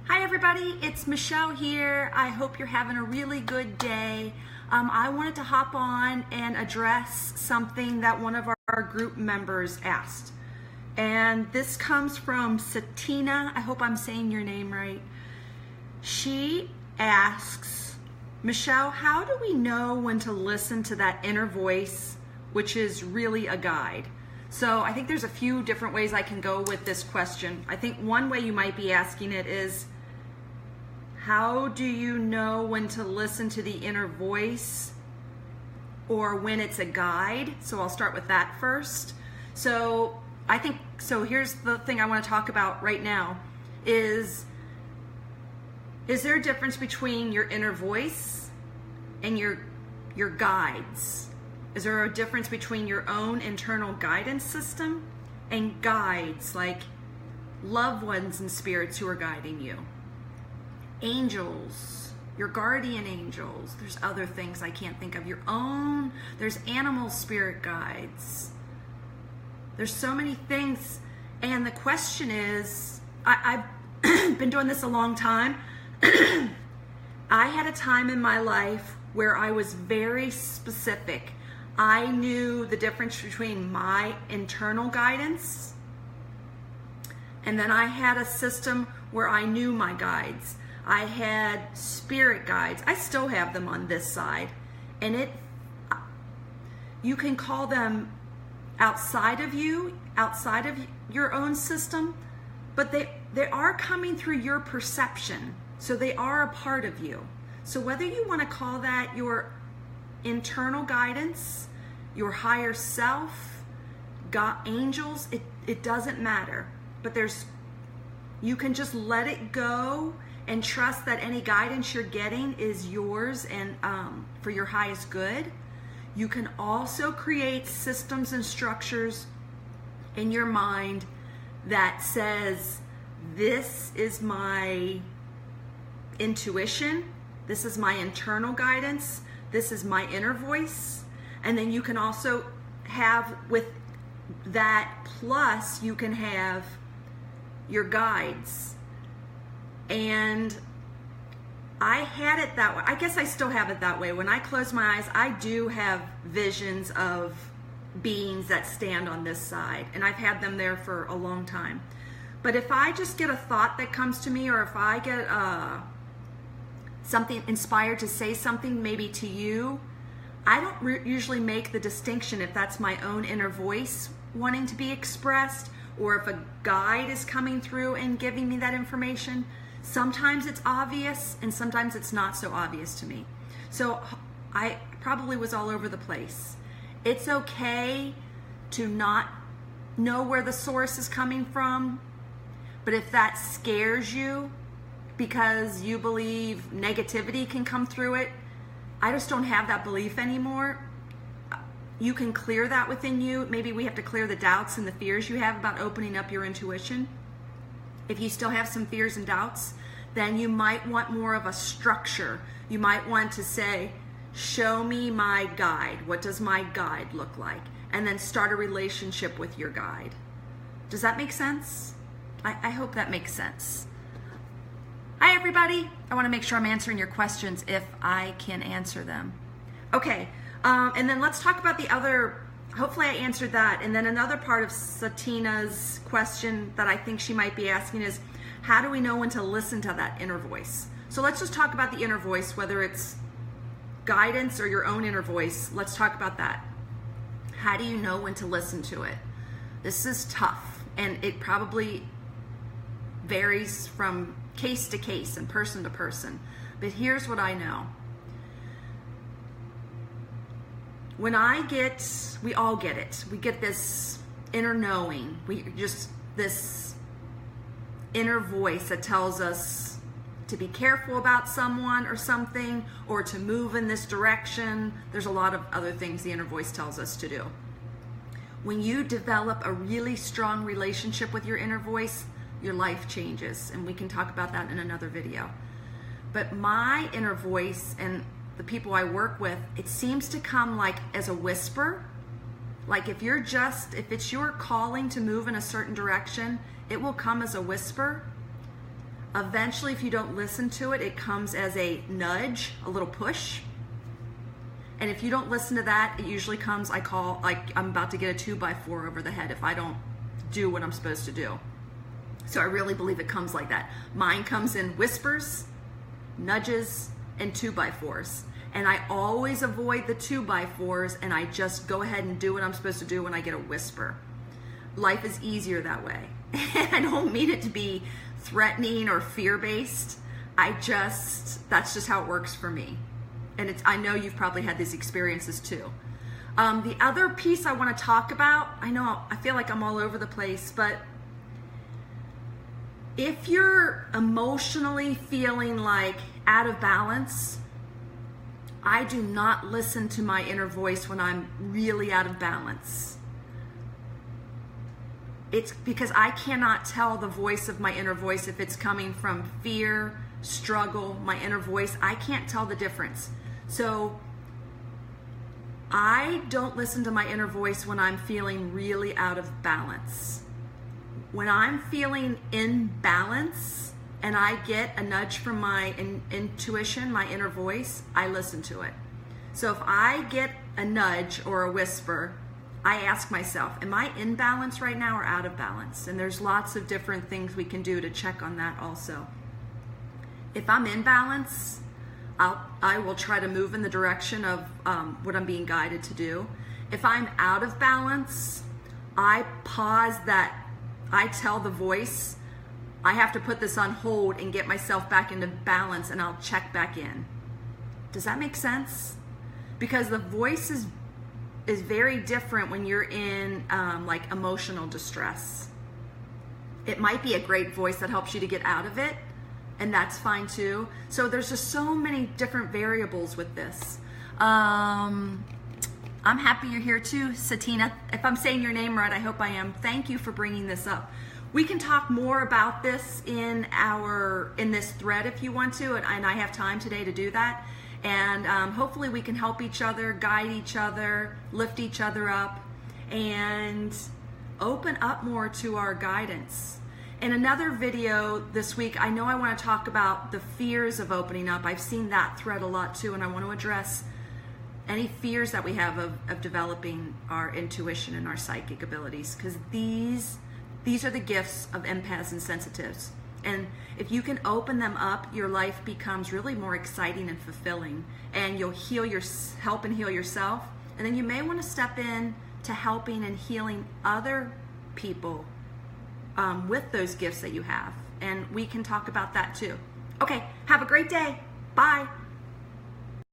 Hi everybody, it's Michelle here. I hope you're having a really good day. I wanted to hop on and address something that one of our group members asked. And this comes from Satina. I hope I'm saying your name right. She asks, Michelle, how do we know when to listen to that inner voice, which is really a guide? So I think there's a few different ways I can go with this question. I think one way you might be asking it is, how do you know when to listen to the inner voice or when it's a guide? So I'll start with that first. So here's the thing I want to talk about right now is there a difference between your inner voice and your guides? Is there a difference between your own internal guidance system and guides like loved ones and spirits who are guiding you? Angels, your guardian angels. There's other things I can't think of. There's animal spirit guides. There's so many things. And the question is, I've been doing this a long time. I had a time in my life where I was very specific. I knew the difference between my internal guidance, and then I had a system where I knew my guides. I had spirit guides. I still have them on this side. And you can call them outside of you, outside of your own system, but they are coming through your perception. So they are a part of you. So whether you want to call that your internal guidance, your higher self, God, angels, it doesn't matter. But you can just let it go and trust that any guidance you're getting is yours and for your highest good. You can also create systems and structures in your mind that says, this is my intuition, this is my internal guidance, this is my inner voice. And then you can also have, with that plus, you can have your guides. And I had it that way. I guess I still have it that way. When I close my eyes, I do have visions of beings that stand on this side. And I've had them there for a long time. But if I just get a thought that comes to me, or if I get something inspired to say something maybe to you, I don't usually make the distinction if that's my own inner voice wanting to be expressed, or if a guide is coming through and giving me that information. Sometimes it's obvious and sometimes it's not so obvious to me. So I probably was all over the place. It's okay to not know where the source is coming from, but if that scares you because you believe negativity can come through it, I just don't have that belief anymore. You can clear that within you. Maybe we have to clear the doubts and the fears you have about opening up your intuition. If you still have some fears and doubts, then you might want more of a structure. You might want to say, show me my guide. What does my guide look like? And then start a relationship with your guide. Does that make sense? I hope that makes sense. Hi everybody. I want to make sure I'm answering your questions if I can answer them. Okay, and then let's talk about the other. Hopefully I answered that. And then another part of Satina's question that I think she might be asking is, how do we know when to listen to that inner voice? So let's just talk about the inner voice, whether it's guidance or your own inner voice. Let's talk about that. How do you know when to listen to it? This is tough, and it probably varies from case to case and person to person. But here's what I know. When we all get it. We get this inner knowing. This inner voice that tells us to be careful about someone or something, or to move in this direction. There's a lot of other things the inner voice tells us to do. When you develop a really strong relationship with your inner voice, your life changes. And we can talk about that in another video. But my inner voice and the people I work with, it seems to come like as a whisper. Like if it's your calling to move in a certain direction, it will come as a whisper. Eventually, if you don't listen to it, it comes as a nudge, a little push. And if you don't listen to that, it usually comes, I call, like I'm about to get a 2x4 over the head if I don't do what I'm supposed to do. So I really believe it comes like that. Mine comes in whispers, nudges, and 2x4s. And I always avoid the 2x4s, and I just go ahead and do what I'm supposed to do when I get a whisper. Life is easier that way. I don't mean it to be threatening or fear-based. That's just how it works for me. And I know you've probably had these experiences too. The other piece I want to talk about, I feel like I'm all over the place, but if you're emotionally feeling like out of balance, I do not listen to my inner voice when I'm really out of balance. It's because I cannot tell the voice of my inner voice if it's coming from fear, struggle, my inner voice. I can't tell the difference. So I don't listen to my inner voice when I'm feeling really out of balance. When I'm feeling in balance and I get a nudge from my intuition, my inner voice, I listen to it. So if I get a nudge or a whisper, I ask myself, am I in balance right now or out of balance? And there's lots of different things we can do to check on that also. If I'm in balance, I will try to move in the direction of what I'm being guided to do. If I'm out of balance, I pause that. I tell the voice, I have to put this on hold and get myself back into balance, and I'll check back in. Does that make sense? Because the voice is very different when you're in like emotional distress. It might be a great voice that helps you to get out of it, and that's fine too. So there's just so many different variables with this. I'm happy you're here too, Satina. If I'm saying your name right, I hope I am. Thank you for bringing this up. We can talk more about this in this thread if you want to, and I have time today to do that. And hopefully we can help each other, guide each other, lift each other up, and open up more to our guidance. In another video this week, I know I want to talk about the fears of opening up. I've seen that thread a lot too, and I want to address any fears that we have of developing our intuition and our psychic abilities, because these are the gifts of empaths and sensitives. And if you can open them up, your life becomes really more exciting and fulfilling, and you'll help and heal yourself. And then you may want to step in to helping and healing other people with those gifts that you have. And we can talk about that too. Okay, have a great day. Bye.